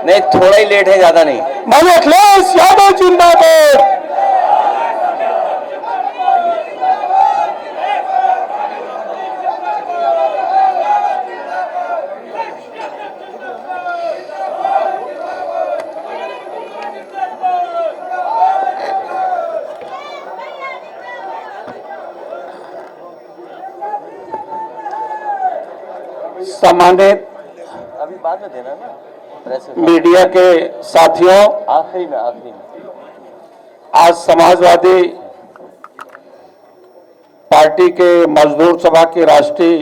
नहीं, थोड़ा ही लेट है, ज्यादा नहीं। माननीय अखिलेश यादव जिंदाबाद। सम्मानित अभी बाद में देना ना, प्रेस मीडिया के साथियों, आखिरी में आज समाजवादी पार्टी के मजदूर सभा के राष्ट्रीय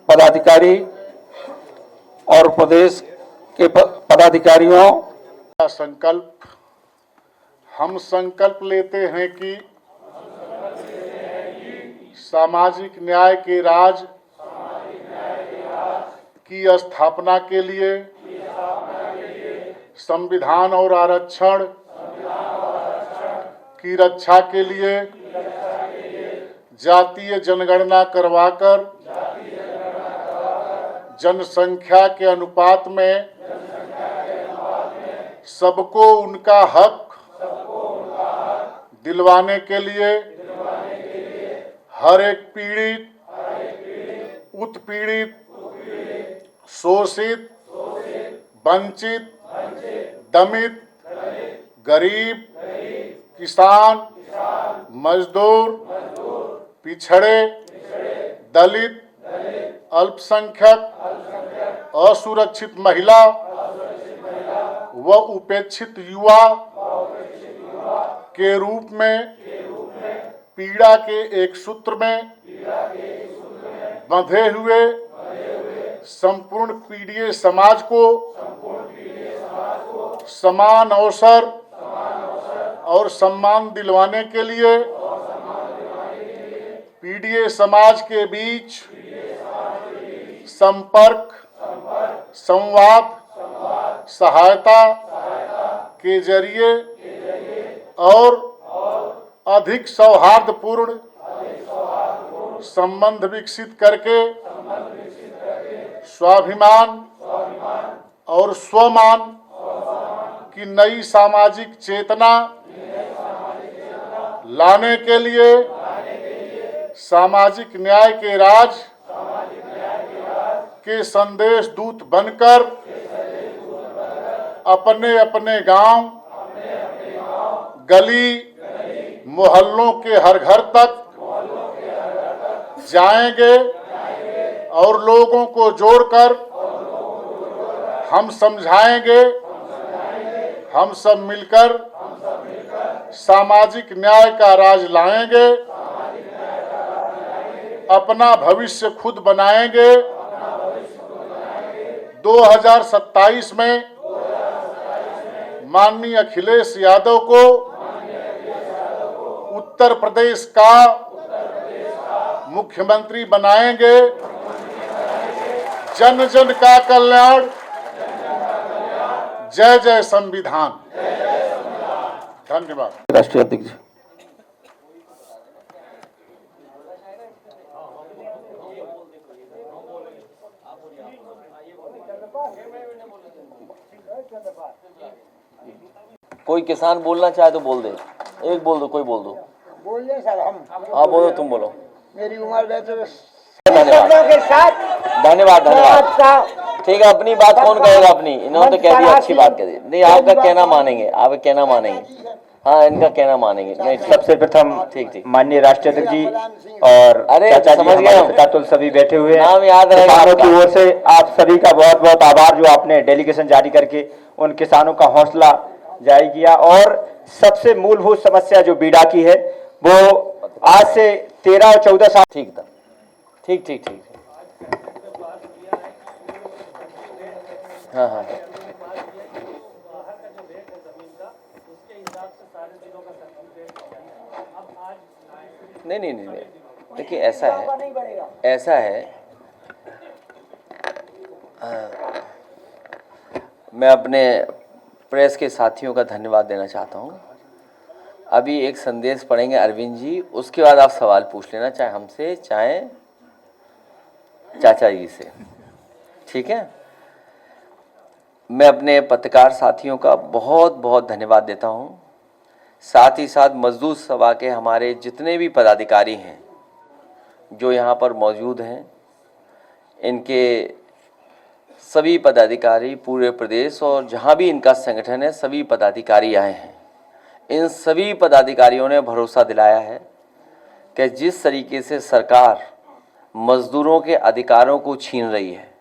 पदाधिकारी और प्रदेश के पदाधिकारियों का संकल्प, हम संकल्प लेते हैं कि सामाजिक न्याय के राज की स्थापना के लिए संविधान और आरक्षण की रक्षा के लिए जातीय जनगणना करवाकर जनसंख्या के अनुपात में सबको उनका हक दिलवाने के लिए हर एक पीड़ित, उत्पीड़ित, शोषित, वंचित, दमित, गरीब, किसान, मजदूर, पिछड़े, दलित, अल्पसंख्यक, असुरक्षित महिला व उपेक्षित युवा के रूप में पीड़ा के एक सूत्र में बंधे हुए संपूर्ण पीड़ित समाज को समान अवसर और सम्मान दिलवाने के लिए पीड़ित समाज के बीच संपर्क, संवाद, सहायता के जरिए और अधिक सौहार्दपूर्ण संबंध विकसित करके स्वाभिमान और स्वमान की नई सामाजिक चेतना लाने के लिए सामाजिक न्याय के राज के संदेश दूत बनकर अपने अपने गांव, गली, मोहल्लों के हर घर तक जाएंगे और लोगों को जोड़कर हम समझाएंगे, हम सब मिलकर सामाजिक न्याय का राज लाएंगे, अपना भविष्य खुद बनाएंगे। 2027 में माननीय अखिलेश यादव को उत्तर प्रदेश का मुख्यमंत्री बनाएंगे। जन जन का कल्याण, जय जय संविधान। धन्यवाद। राष्ट्रीय अध्यक्ष कोई किसान बोलना चाहे तो बोल दे, एक बोल दो, कोई बोल दो। बोल दे सर हम। हाँ बोलो, तुम बोलो। मेरी उम्र वैसे धन्यवाद के साथ धन्यवाद धन्यवाद। आपका ठीक है, अपनी बात कौन कहेगा अपनी? इन्होंने तो कह दी, अच्छी बात कह दी। नहीं, आपका कहना मानेंगे, आपका कहना मानेंगे। हाँ, इनका कहना मानेंगे। नहीं, सबसे प्रथम ठीक ठीक। माननीय राष्ट्रीय अध्यक्ष जी और अरे, चाचा जी समझ हमारे गया। पितातुल सभी बैठे हुए हैं। नाम याद रहेगा किसानों आपका। की ओर से आप सभी का बहुत बहुत आभार, जो आपने डेलीगेशन जारी करके उन किसानों का हौसला जारी किया। और सबसे मूलभूत समस्या जो बीड़ा की है, वो आज से 13 और 14 साल ठीक था। ठीक ठीक ठीक। हाँ हाँ। नहीं नहीं नहीं नहीं, देखिए ऐसा है मैं अपने प्रेस के साथियों का धन्यवाद देना चाहता हूँ। अभी एक संदेश पढ़ेंगे अरविंद जी, उसके बाद आप सवाल पूछ लेना, चाहे हमसे चाहे चाचा जी से, ठीक है? मैं अपने पत्रकार साथियों का बहुत बहुत धन्यवाद देता हूं। साथ ही साथ मजदूर सभा के हमारे जितने भी पदाधिकारी हैं जो यहाँ पर मौजूद हैं, इनके सभी पदाधिकारी पूरे प्रदेश और जहाँ भी इनका संगठन है सभी पदाधिकारी आए हैं। इन सभी पदाधिकारियों ने भरोसा दिलाया है कि जिस तरीके से सरकार मजदूरों के अधिकारों को छीन रही है,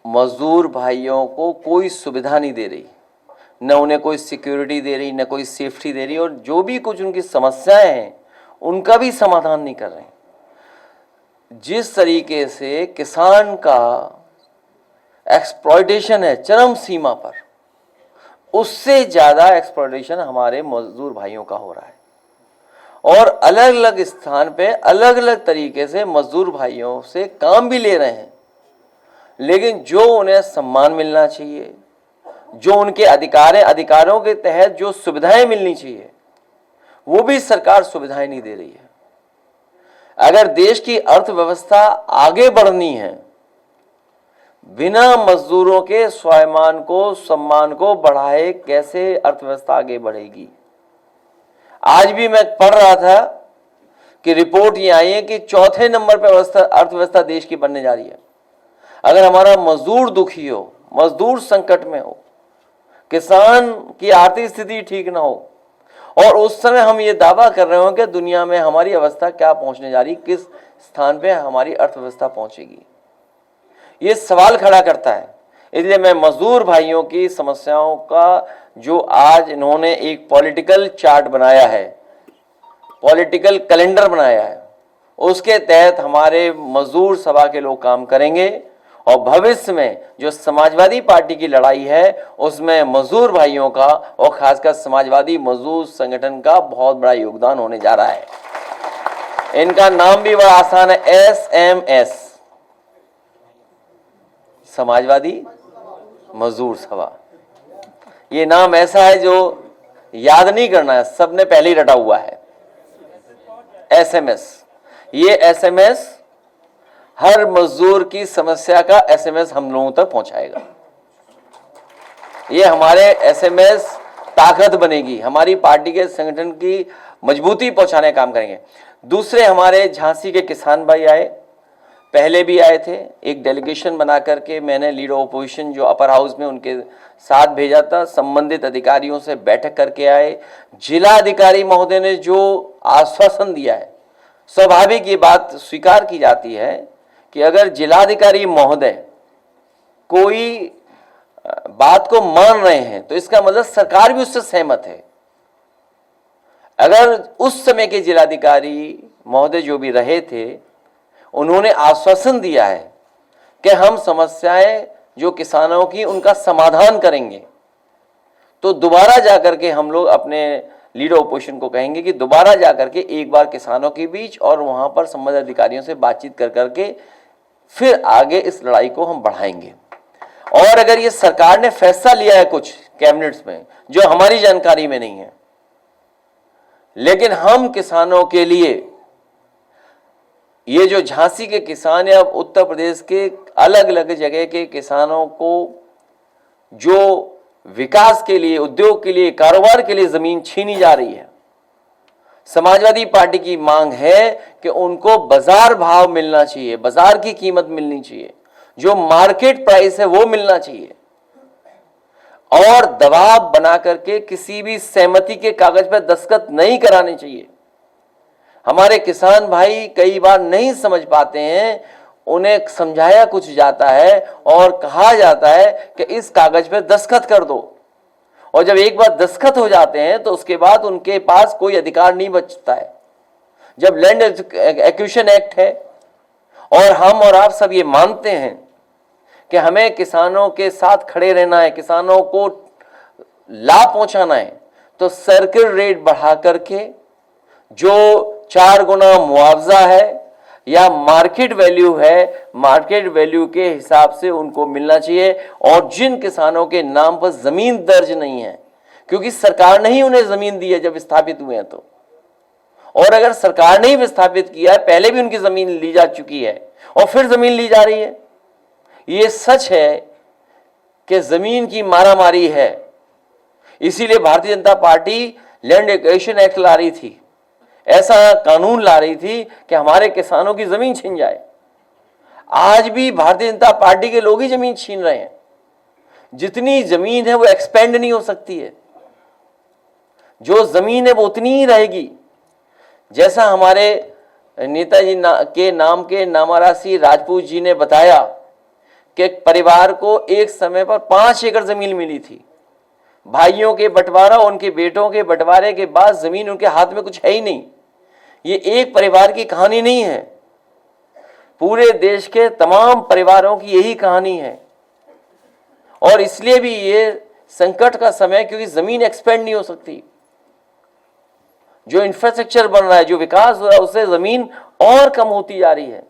मजदूर भाइयों को कोई सुविधा नहीं दे रही, न उन्हें कोई सिक्योरिटी दे रही, न कोई सेफ्टी दे रही, और जो भी कुछ उनकी समस्याएं हैं उनका भी समाधान नहीं कर रहे। जिस तरीके से किसान का एक्सप्लॉयटेशन है चरम सीमा पर, उससे ज़्यादा एक्सप्लॉयटेशन हमारे मजदूर भाइयों का हो रहा है। और अलग अलग स्थान पे अलग अलग तरीके से मजदूर भाइयों से काम भी ले रहे हैं, लेकिन जो उन्हें सम्मान मिलना चाहिए, जो उनके अधिकारों के तहत जो सुविधाएं मिलनी चाहिए, वो भी सरकार सुविधाएं नहीं दे रही है। अगर देश की अर्थव्यवस्था आगे बढ़नी है, बिना मजदूरों के स्वाभिमान को, सम्मान को बढ़ाए कैसे अर्थव्यवस्था आगे बढ़ेगी। आज भी मैं पढ़ रहा था कि रिपोर्ट ये आई है कि चौथे नंबर पर अर्थव्यवस्था देश की बनने जा रही है। अगर हमारा मजदूर दुखी हो, मजदूर संकट में हो, किसान की आर्थिक स्थिति ठीक ना हो, और उस समय हम ये दावा कर रहे हो कि दुनिया में हमारी अवस्था क्या पहुंचने जा रही, किस स्थान पे हमारी अर्थव्यवस्था पहुंचेगी, ये सवाल खड़ा करता है। इसलिए मैं मजदूर भाइयों की समस्याओं का जो आज इन्होंने एक पॉलिटिकल चार्ट बनाया है, पॉलिटिकल कैलेंडर बनाया है, उसके तहत हमारे मजदूर सभा के लोग काम करेंगे। और भविष्य में जो समाजवादी पार्टी की लड़ाई है उसमें मजदूर भाइयों का और खासकर समाजवादी मजदूर संगठन का बहुत बड़ा योगदान होने जा रहा है। इनका नाम भी बड़ा आसान है, SMS, समाजवादी मजदूर सभा। ये नाम ऐसा है जो याद नहीं करना है, सबने पहले ही रटा हुआ है, SMS। ये SMS हर मजदूर की समस्या का SMS हम लोगों तक पहुंचाएगा। ये हमारे SMS ताकत बनेगी, हमारी पार्टी के संगठन की मजबूती पहुंचाने का काम करेंगे। दूसरे हमारे झांसी के किसान भाई आए, पहले भी आए थे, एक डेलीगेशन बना करके मैंने लीडर ऑपोजिशन जो अपर हाउस में उनके साथ भेजा था, संबंधित अधिकारियों से बैठक करके आए। जिला अधिकारी महोदय ने जो आश्वासन दिया है, स्वाभाविक ये बात स्वीकार की जाती है कि अगर जिलाधिकारी महोदय कोई बात को मान रहे हैं तो इसका मतलब सरकार भी उससे सहमत है। अगर उस समय के जिलाधिकारी महोदय जो भी रहे थे, उन्होंने आश्वासन दिया है कि हम समस्याएं जो किसानों की उनका समाधान करेंगे, तो दोबारा जाकर के हम लोग अपने लीडर ऑपोजिशन को कहेंगे कि दोबारा जाकर के एक बार किसानों के बीच और वहां पर संबंधित अधिकारियों से बातचीत कर करके फिर आगे इस लड़ाई को हम बढ़ाएंगे। और अगर ये सरकार ने फैसला लिया है कुछ कैबिनेट्स में जो हमारी जानकारी में नहीं है, लेकिन हम किसानों के लिए, ये जो झांसी के किसान या उत्तर प्रदेश के अलग अलग जगह के किसानों को जो विकास के लिए, उद्योग के लिए, कारोबार के लिए जमीन छीनी जा रही है, समाजवादी पार्टी की मांग है कि उनको बाजार भाव मिलना चाहिए, बाजार की कीमत मिलनी चाहिए, जो मार्केट प्राइस है वो मिलना चाहिए। और दबाव बना करके किसी भी सहमति के कागज पर दस्तखत नहीं कराने चाहिए। हमारे किसान भाई कई बार नहीं समझ पाते हैं, उन्हें समझाया कुछ जाता है और कहा जाता है कि इस कागज पर दस्तखत कर दो, और जब एक बार दस्तखत हो जाते हैं तो उसके बाद उनके पास कोई अधिकार नहीं बचता है। जब लैंड एक्विजिशन एक्ट है और हम और आप सब ये मानते हैं कि हमें किसानों के साथ खड़े रहना है, किसानों को लाभ पहुंचाना है, तो सर्किल रेट बढ़ा करके जो 4 गुना मुआवजा है या मार्केट वैल्यू है, मार्केट वैल्यू के हिसाब से उनको मिलना चाहिए। और जिन किसानों के नाम पर जमीन दर्ज नहीं है, क्योंकि सरकार ने ही उन्हें जमीन दी है जब स्थापित हुए हैं, तो और अगर सरकार ने ही विस्थापित किया है, पहले भी उनकी जमीन ली जा चुकी है और फिर जमीन ली जा रही है। ये सच है कि जमीन की मारामारी है, इसीलिए Bharatiya Janata party land acquisition act ला रही थी, ऐसा कानून ला रही थी कि हमारे किसानों की जमीन छीन जाए। आज भी भारतीय जनता पार्टी के लोग ही जमीन छीन रहे हैं। जितनी जमीन है वो एक्सपेंड नहीं हो सकती है, जो जमीन है वो उतनी ही रहेगी। जैसा हमारे नेताजी के नाम के नामारासी राजपूत जी ने बताया कि एक परिवार को एक समय पर 5 एकड़ जमीन मिली थी। भाइयों के बंटवारा, उनके बेटों के बंटवारे के बाद जमीन उनके हाथ में कुछ है ही नहीं। ये एक परिवार की कहानी नहीं है, पूरे देश के तमाम परिवारों की यही कहानी है। और इसलिए भी ये संकट का समय, क्योंकि जमीन एक्सपेंड नहीं हो सकती। जो इंफ्रास्ट्रक्चर बन रहा है, जो विकास हो रहा है, उससे जमीन और कम होती जा रही है।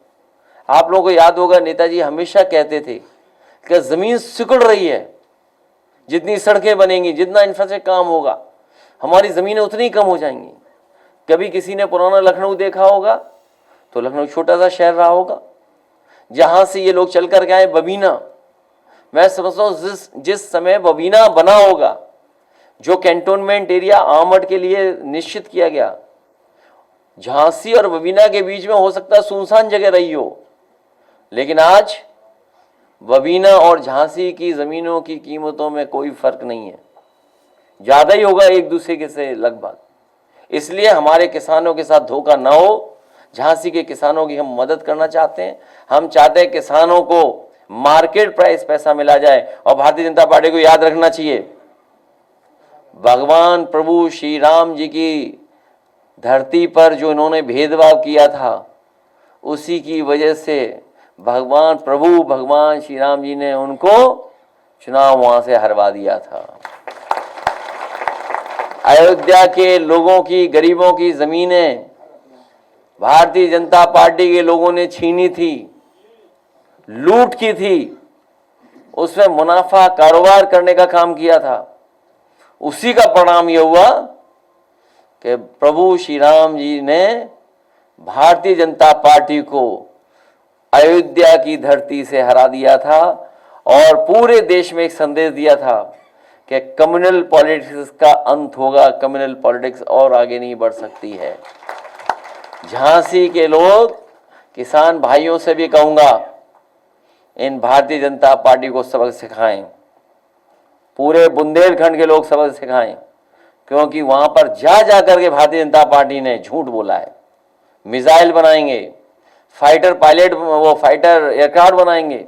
आप लोगों को याद होगा, नेताजी हमेशा कहते थे कि जमीन सिकुड़ रही है, जितनी सड़कें बनेंगी, जितना इंफ्रास्ट्रक्चर काम होगा, हमारी जमीनें उतनी कम हो जाएंगी। कभी किसी ने पुराना लखनऊ देखा होगा तो लखनऊ छोटा सा शहर रहा होगा, जहां से ये लोग चल कर गए बबीना। मैं समझता हूं जिस समय बबीना बना होगा, जो कैंटोनमेंट एरिया आमड के लिए निश्चित किया गया, झांसी और बबीना के बीच में हो सकता है सुनसान जगह रही हो, लेकिन आज बबीना और झांसी की जमीनों की कीमतों में कोई फर्क नहीं है, ज्यादा ही होगा एक दूसरे के से लगभग। इसलिए हमारे किसानों के साथ धोखा ना हो। झांसी के किसानों की हम मदद करना चाहते हैं। हम चाहते हैं किसानों को मार्केट प्राइस पैसा मिला जाए। और भारतीय जनता पार्टी को याद रखना चाहिए, भगवान प्रभु श्री राम जी की धरती पर जो इन्होंने भेदभाव किया था, उसी की वजह से भगवान श्री राम जी ने उनको चुनाव वहां से हरवा दिया था। अयोध्या के लोगों की, गरीबों की जमीनें भारतीय जनता पार्टी के लोगों ने छीनी थी, लूट की थी, उसमें मुनाफा कारोबार करने का काम किया था। उसी का परिणाम यह हुआ कि प्रभु श्री राम जी ने भारतीय जनता पार्टी को अयोध्या की धरती से हरा दिया था और पूरे देश में एक संदेश दिया था कि कम्युनल पॉलिटिक्स का अंत होगा, कम्युनल पॉलिटिक्स और आगे नहीं बढ़ सकती है। झांसी के लोग, किसान भाइयों से भी कहूंगा, इन भारतीय जनता पार्टी को सबक सिखाएं। पूरे बुंदेलखंड के लोग सबक सिखाएं, क्योंकि वहां पर जा करके भारतीय जनता पार्टी ने झूठ बोला है। मिसाइल बनाएंगे, फाइटर पायलट, वो फाइटर एयरक्राफ्ट बनाएंगे।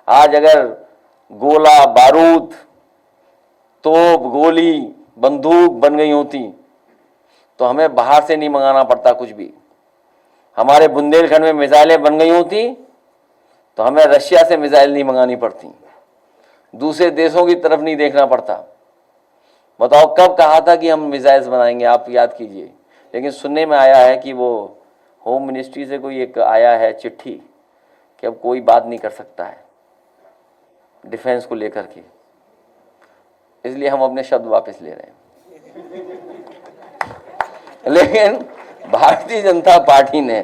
आज अगर गोला बारूद, तोप, गोली, बंदूक बन गई होती तो हमें बाहर से नहीं मंगाना पड़ता कुछ भी। हमारे बुंदेलखंड में मिसाइलें बन गई होती तो हमें रशिया से मिसाइल नहीं मंगानी पड़ती, दूसरे देशों की तरफ नहीं देखना पड़ता। बताओ कब कहा था कि हम मिसाइल्स बनाएंगे, आप याद कीजिए। लेकिन सुनने में आया है कि वो होम मिनिस्ट्री से कोई एक आया है चिट्ठी कि अब कोई बात नहीं कर सकता है डिफेंस को लेकर के, इसलिए हम अपने शब्द वापस ले रहे हैं। लेकिन भारतीय जनता पार्टी ने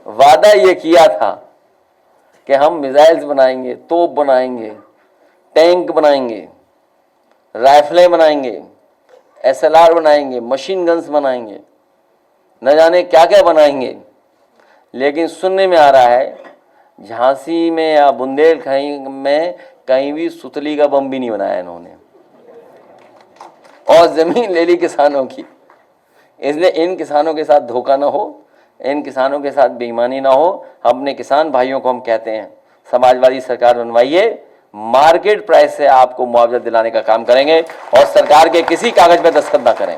वादा ये किया था कि हम मिसाइल्स बनाएंगे, तोप बनाएंगे, टैंक बनाएंगे, राइफलें बनाएंगे, SLR बनाएंगे, मशीन गन्स बनाएंगे, न जाने क्या क्या बनाएंगे। लेकिन सुनने में आ रहा है झांसी में या बुंदेलखंड में कहीं भी सुतली का बम भी नहीं बनाया इन्होंने, और जमीन ले ली किसानों की। इसलिए इन किसानों के साथ धोखा ना हो, इन किसानों के साथ बेईमानी ना हो। अपने किसान भाइयों को हम कहते हैं, समाजवादी सरकार बनवाइए, मार्केट प्राइस से आपको मुआवजा दिलाने का काम करेंगे और सरकार के किसी कागज पे दस्तखत ना करें।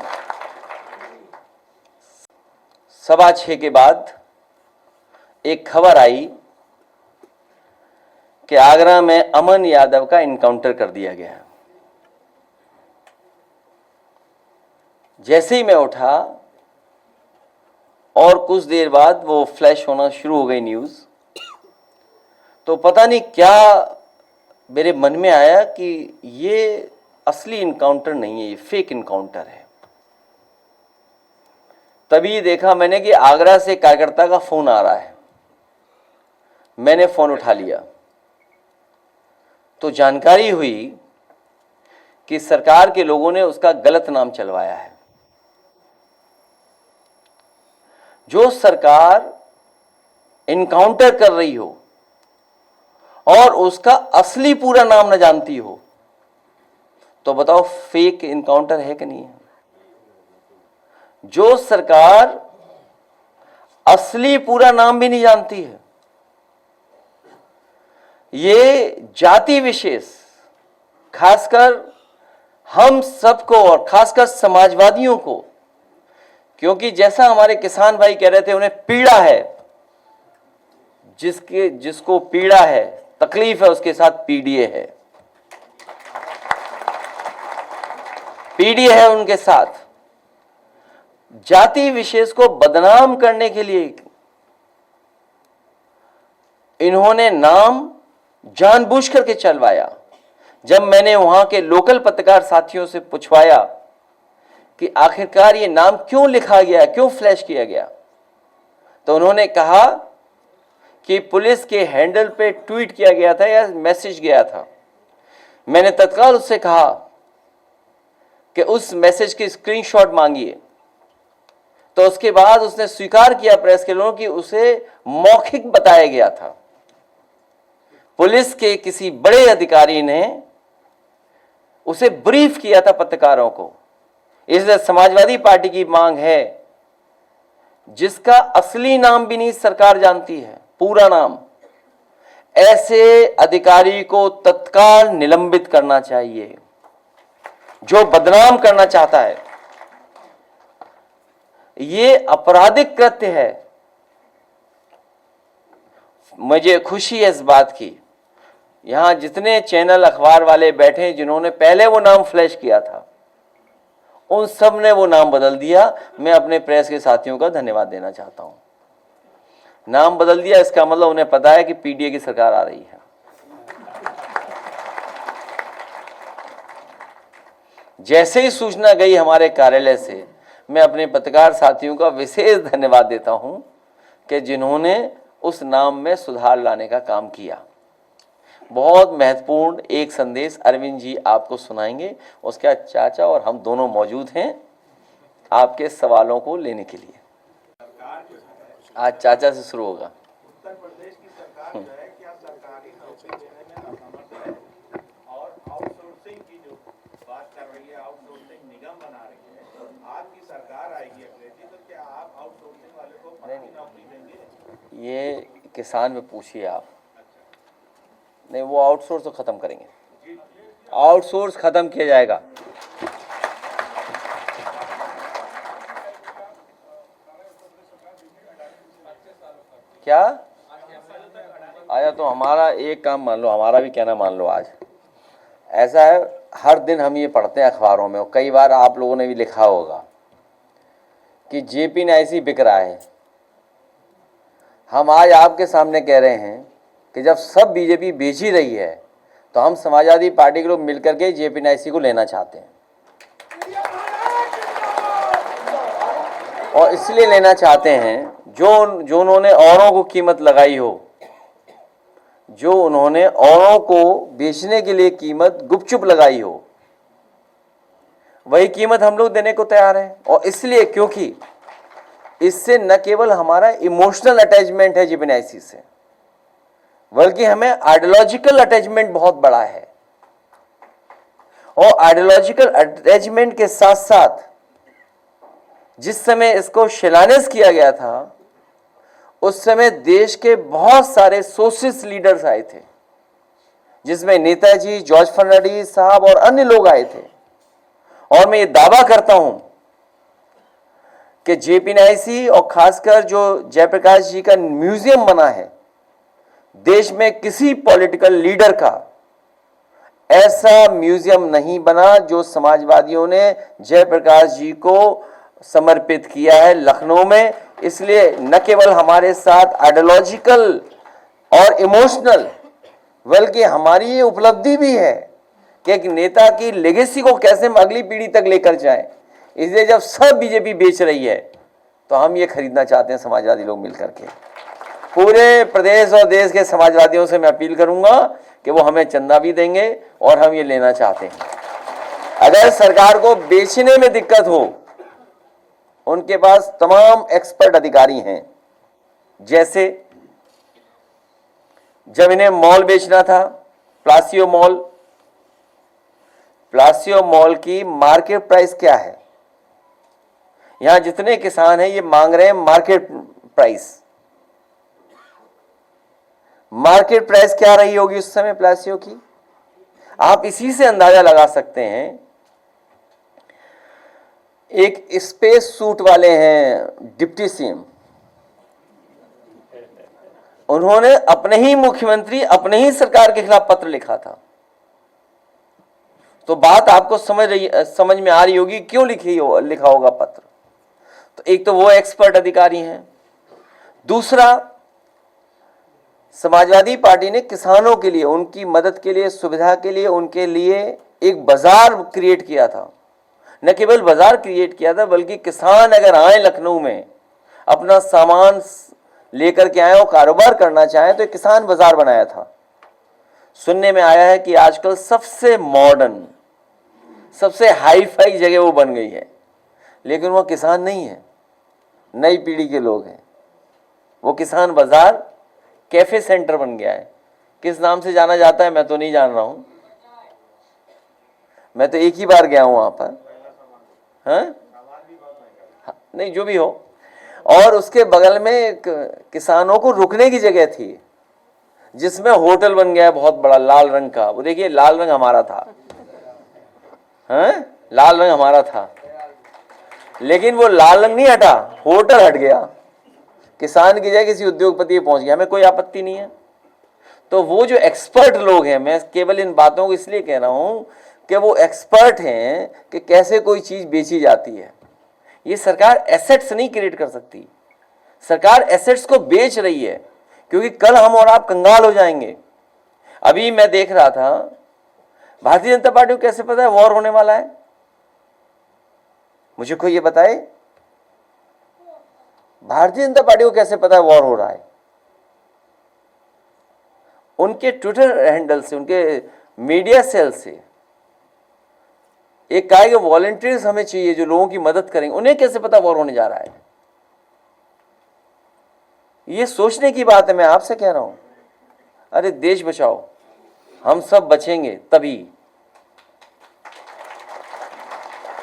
6:15 के बाद एक खबर आई कि आगरा में अमन यादव का इनकाउंटर कर दिया गया। जैसे ही मैं उठा और कुछ देर बाद वो फ्लैश होना शुरू हो गई न्यूज, तो पता नहीं क्या मेरे मन में आया कि ये असली इनकाउंटर नहीं है, ये फेक इनकाउंटर है। तभी देखा मैंने कि आगरा से कार्यकर्ता का फोन आ रहा है। मैंने फोन उठा लिया तो जानकारी हुई कि सरकार के लोगों ने उसका गलत नाम चलवाया है। जो सरकार इनकाउंटर कर रही हो और उसका असली पूरा नाम न जानती हो, तो बताओ फेक इनकाउंटर है कि नहीं है? जो सरकार असली पूरा नाम भी नहीं जानती है, ये जाति विशेष खासकर हम सबको और खासकर समाजवादियों को, क्योंकि जैसा हमारे किसान भाई कह रहे थे, उन्हें पीड़ा है, जिसको पीड़ा है, तकलीफ है, उसके साथ पीडीए है, पीडीए है उनके साथ। जाति विशेष को बदनाम करने के लिए इन्होंने नाम जानबूझ करके चलवाया। जब मैंने वहां के लोकल पत्रकार साथियों से पूछवाया कि आखिरकार ये नाम क्यों लिखा गया, क्यों फ्लैश किया गया, तो उन्होंने कहा कि पुलिस के हैंडल पे ट्वीट किया गया था या मैसेज गया था। मैंने तत्काल उससे कहा कि उस मैसेज की स्क्रीनशॉट मांगिए, तो उसके बाद उसने स्वीकार किया प्रेस के लोगों कि उसे मौखिक बताया गया था। पुलिस के किसी बड़े अधिकारी ने उसे ब्रीफ किया था पत्रकारों को। इसलिए समाजवादी पार्टी की मांग है, जिसका असली नाम भी नहीं सरकार जानती है, पूरा नाम, ऐसे अधिकारी को तत्काल निलंबित करना चाहिए जो बदनाम करना चाहता है। ये आपराधिक कृत्य है। मुझे खुशी है इस बात की, यहां जितने चैनल अखबार वाले बैठे हैं जिन्होंने पहले वो नाम फ्लैश किया था, उन सब ने वो नाम बदल दिया। मैं अपने प्रेस के साथियों का धन्यवाद देना चाहता हूं। नाम बदल दिया, इसका मतलब उन्हें पता है कि पीडीए की सरकार आ रही है। जैसे ही सूचना गई हमारे कार्यालय से, मैं अपने पत्रकार साथियों का विशेष धन्यवाद देता हूं कि जिन्होंने उस नाम में सुधार लाने का काम किया। बहुत महत्वपूर्ण एक संदेश अरविंद जी आपको सुनाएंगे। उसके चाचा और हम दोनों मौजूद हैं आपके सवालों को लेने के लिए। आज चाचा से शुरू होगा। उत्तर प्रदेश की सरकार जो है क्या सरकारी नौकरी देने में असमर्थ है और आउटसोर्सिंग की जो बात कर रही है, आउटसोर्सिंग निगम बना रही है। आपकी सरकार आएगी अगले, तो क्या आप आउटसोर्सिंग वाले को पक्की नौकरी देंगे? ये किसान में पूछिए आप। नहीं, वो आउटसोर्स तो खत्म करेंगे, आउटसोर्स खत्म किया जाएगा। क्या आया तो हमारा एक काम मान लो, हमारा भी कहना मान लो। आज ऐसा है, हर दिन हम ये पढ़ते हैं अखबारों में, और कई बार आप लोगों ने भी लिखा होगा कि JP-NIC बिक रहा है। हम आज आपके सामने कह रहे हैं कि जब सब बीजेपी बेच ही रही है, तो हम समाजवादी पार्टी के लोग मिलकर के JP-NIC को लेना चाहते हैं। और इसलिए लेना चाहते हैं जो उन्होंने औरों को कीमत लगाई हो, जो उन्होंने औरों को बेचने के लिए कीमत गुपचुप लगाई हो, वही कीमत हम लोग देने को तैयार हैं। और इसलिए क्योंकि इससे न केवल हमारा इमोशनल अटैचमेंट है JP-NIC से, बल्कि हमें आइडियोलॉजिकल अटैचमेंट बहुत बड़ा है। और आइडियोलॉजिकल अटैचमेंट के साथ साथ जिस समय इसको शिलान्यास किया गया था, उस समय देश के बहुत सारे सोशलिस्ट लीडर्स आए थे, जिसमें नेताजी, जॉर्ज फर्नांडिस साहब और अन्य लोग आए थे। और मैं ये दावा करता हूं कि JP-NIC और खासकर जो जयप्रकाश जी का म्यूजियम बना है, देश में किसी पॉलिटिकल लीडर का ऐसा म्यूजियम नहीं बना जो समाजवादियों ने जयप्रकाश जी को समर्पित किया है लखनऊ में। इसलिए न केवल हमारे साथ आइडियोलॉजिकल और इमोशनल, बल्कि हमारी ये उपलब्धि भी है कि एक नेता की लेगेसी को कैसे हम अगली पीढ़ी तक लेकर जाएं। इसलिए जब सब बीजेपी बेच रही है, तो हम ये खरीदना चाहते हैं समाजवादी लोग मिलकर के। पूरे प्रदेश और देश के समाजवादियों से मैं अपील करूंगा कि वो हमें चंदा भी देंगे और हम ये लेना चाहते हैं। अगर सरकार को बेचने में दिक्कत हो, उनके पास तमाम एक्सपर्ट अधिकारी हैं। जैसे जब इन्हें मॉल बेचना था, प्लासियो मॉल की मार्केट प्राइस क्या है? यहां जितने किसान हैं ये मांग रहे हैं मार्केट प्राइस क्या रही होगी उस समय प्लासियो की? आप इसी से अंदाजा लगा सकते हैं। एक स्पेस सूट वाले हैं डिप्टी सीएम, उन्होंने अपने ही मुख्यमंत्री, अपने ही सरकार के खिलाफ पत्र लिखा था। तो बात आपको समझ में आ रही होगी क्यों लिखा होगा पत्र। तो एक तो वो एक्सपर्ट अधिकारी हैं, दूसरा समाजवादी पार्टी ने किसानों के लिए, उनकी मदद के लिए, सुविधा के लिए, उनके लिए एक बाजार क्रिएट किया था। न केवल बाजार क्रिएट किया था, बल्कि किसान अगर आए लखनऊ में अपना सामान लेकर के आए और कारोबार करना चाहें तो एक किसान बाजार बनाया था। सुनने में आया है कि आजकल सबसे मॉडर्न, सबसे हाई फाई जगह वो बन गई है, लेकिन वो किसान नहीं है, नई पीढ़ी के लोग हैं। वो किसान बाजार कैफे सेंटर बन गया है। किस नाम से जाना जाता है मैं तो नहीं जान रहा हूं, मैं तो एक ही बार गया हूं वहां पर। हाँ, नहीं जो भी हो। और उसके बगल में एक किसानों को रुकने की जगह थी, जिसमें होटल बन गया है बहुत बड़ा लाल रंग का। वो देखिए लाल रंग हमारा था, हाँ लाल रंग हमारा था, लेकिन वो लाल रंग नहीं हटा, होटल हट गया। किसान की जगह किसी उद्योगपति पहुंच गया, हमें कोई आपत्ति नहीं है। तो वो जो एक्सपर्ट लोग हैं, मैं केवल इन बातों को इसलिए कह रहा हूं कि वो एक्सपर्ट हैं कि कैसे कोई चीज बेची जाती है। ये सरकार एसेट्स नहीं क्रिएट कर सकती, सरकार एसेट्स को बेच रही है, क्योंकि कल हम और आप कंगाल हो जाएंगे। अभी मैं देख रहा था, भारतीय जनता पार्टी को कैसे पता है वॉर होने वाला है? मुझे कोई ये बताए, भारतीय जनता पार्टी को कैसे पता है वॉर हो रहा है? उनके ट्विटर हैंडल से, उनके मीडिया सेल से एक कहा कि वॉलंटियर्स हमें चाहिए जो लोगों की मदद करेंगे। उन्हें कैसे पता वॉर होने जा रहा है? ये सोचने की बात है, मैं आपसे कह रहा हूं। अरे देश बचाओ, हम सब बचेंगे तभी।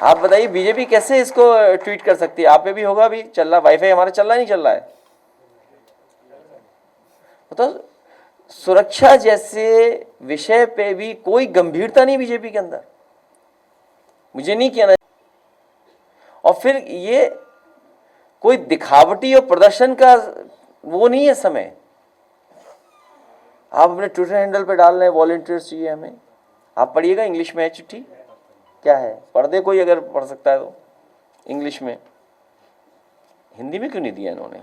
आप बताइए बीजेपी कैसे इसको ट्वीट कर सकती है? आप पे भी होगा, अभी चल रहा, वाईफाई हमारा चल रहा नहीं चल रहा है? तो सुरक्षा जैसे विषय पे भी कोई गंभीरता नहीं बीजेपी के अंदर, मुझे नहीं कहना। और फिर ये कोई दिखावटी और प्रदर्शन का वो नहीं है समय। आप अपने ट्विटर हैंडल पे डाल रहे हैं वॉलंटियर्स चाहिए हमें। आप पढ़िएगा, इंग्लिश में है चिट्ठी, क्या है पढ़ दे कोई, अगर पढ़ सकता है तो इंग्लिश में। हिंदी में क्यों नहीं दिया इन्होंने?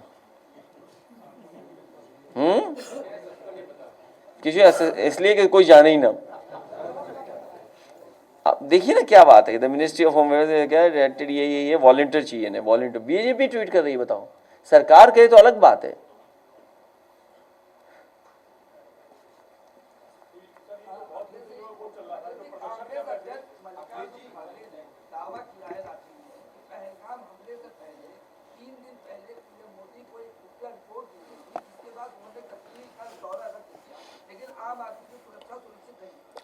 किसी इसलिए कि कोई जाने ही ना। आप देखिए ना क्या बात है, the ministry of home affairs क्या डायरेक्टेड ये वॉलंटियर चाहिए ना, वॉलंटियर बीजेपी ट्वीट कर रही है। बताओ, सरकार कहे तो अलग बात है।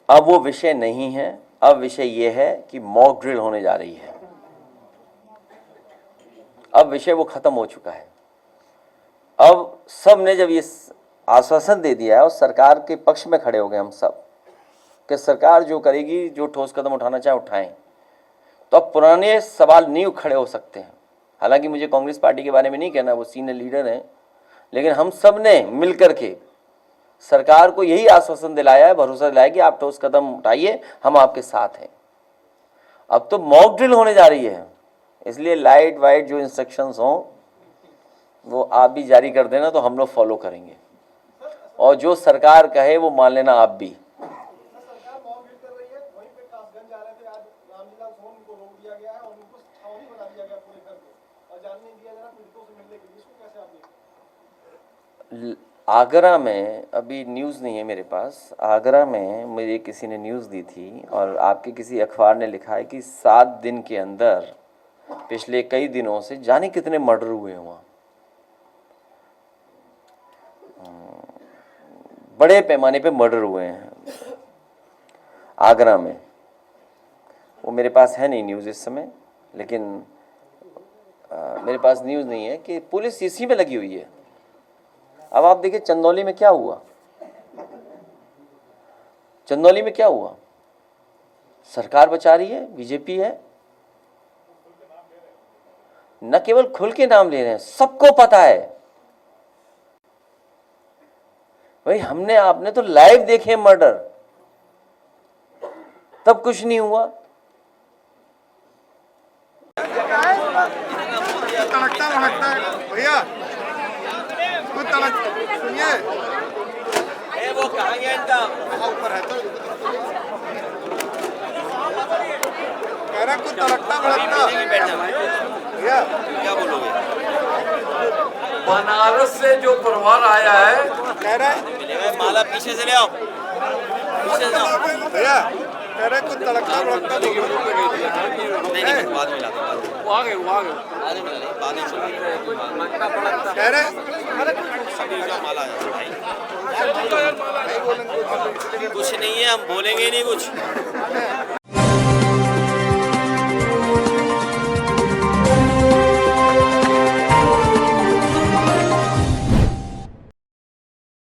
अब वो विषय नहीं है, अब विषय ये है कि मॉक ड्रिल होने जा रही है। अब विषय वो खत्म हो चुका है। अब सब ने जब ये आश्वासन दे दिया है और सरकार के पक्ष में खड़े हो गए हम सब कि सरकार जो करेगी, जो ठोस कदम उठाना चाहे उठाएं, तो अब पुराने सवाल नहीं खड़े हो सकते हैं। हालांकि मुझे कांग्रेस पार्टी के बारे में नहीं कहना, वो सीनियर लीडर हैं, लेकिन हम सब ने मिलकर के सरकार को यही आश्वासन दिलाया है, भरोसा दिलाया कि आप ठोस कदम उठाइए, हम आपके साथ हैं। अब तो मॉक ड्रिल होने जा रही है, इसलिए लाइट वाइट जो इंस्ट्रक्शंस हों वो आप भी जारी कर देना, तो हम लोग फॉलो करेंगे, और जो सरकार कहे वो मान लेना आप भी। आगरा में अभी न्यूज़ नहीं है मेरे पास, आगरा में मुझे किसी ने न्यूज़ दी थी और आपके किसी अखबार ने लिखा है कि 7 दिन के अंदर पिछले कई दिनों से जाने कितने मर्डर हुए वहाँ, बड़े पैमाने पे मर्डर हुए हैं आगरा में। वो मेरे पास है नहीं न्यूज़ इस समय, लेकिन मेरे पास न्यूज़ नहीं है कि पुलिस इसी में लगी हुई है। अब आप देखिए चंदौली में क्या हुआ, चंदौली में क्या हुआ, सरकार बचा रही है, बीजेपी है, न केवल खुल के नाम ले रहे हैं, सबको पता है भाई। हमने आपने तो लाइव देखे मर्डर, तब कुछ नहीं हुआ। तड़कता भड़कता है भैया, कुछ तड़क सुनिए, वो कहाँ गया इनका? ऊपर है तो कह रहा कुछ तड़कता भड़कता भैया, क्या बोलोगे? बनारस से जो परिवार आया है, कह रहा है मिलेगा माला, पीछे से ले आओ, पीछे से आओ। भैया, कह रहे कुछ तड़कता भड़कता नहीं बाद में लाते, बाद में मिला नहीं, बाद में कह रहे सभी का माला है भाई, कुछ नहीं है, हम बोलेंगे नहीं कुछ।